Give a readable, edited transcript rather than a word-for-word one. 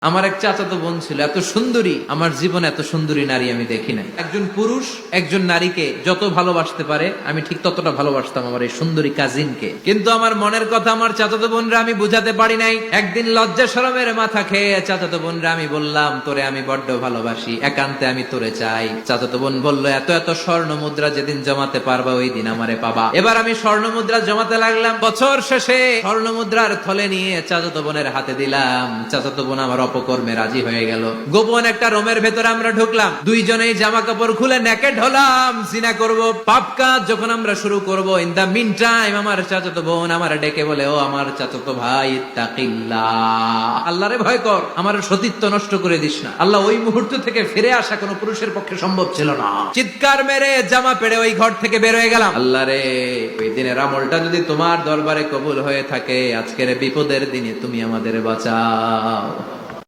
আমার এক চাচাতো বোন ছিল, এত সুন্দরী, আমার জীবনে এত সুন্দরী নারী আমি দেখি নাই। একজন পুরুষ একজন নারীকে যত ভালোবাসতে পারে আমি ঠিক ততটা ভালোবাসতাম আমার এই সুন্দরী কাজিনকে। কিন্তু আমার মনের কথা আমার চাচাতো বোনরা আমি বুঝাতে পারি নাই। একদিন লজ্জা শরমের মাথা খেয়ে চাচাতো বোনরা আমি বললাম, তোরে আমি বড্ড ভালোবাসি, একান্তে আমি তোরে চাই। চাচাতো বোন বলল, এত এত স্বর্ণ মুদ্রা যেদিন জমাতে পারবা ওই দিন আমারে পাবা। এবার আমি স্বর্ণ মুদ্রা জমাতে লাগলাম। বছর শেষে স্বর্ণ মুদ্রার থলে নিয়ে চাচাতো বোনের হাতে দিলাম। চাচাতো বোন আমার অপকর্মে রাজি হয়ে গেল। গোপন একটা রুমের ভেতরে আমরা ঢুকলাম, দুইজনেই জামা কাপড় খুলে নেকেড হলাম, জিনা করব। পাপ কাজ যখন আমরা শুরু করব, ইন দা মিন টাইম আমার চাচাতো বোন আমার ডেকে বলে, ও আমার চাচাতো ভাই, ইত্তাকিল্লাহ, আল্লাহরে ভয় কর, আমার সতীত্ব নষ্ট করে দিস না। আল্লাহ ওই মুহূর্ত থেকে ফিরে আসা কোনো পুরুষের পক্ষে সম্ভব ছিল না। চিৎকার মেরে জামা পেড়ে ওই ঘর থেকে বের হয়ে গেলাম। আল্লাহ রে, ওই দিনের আমলটা যদি তোমার দরবারে কবুল হয়ে থাকে, আজকের বিপদের দিনে তুমি আমাদের বাঁচাও।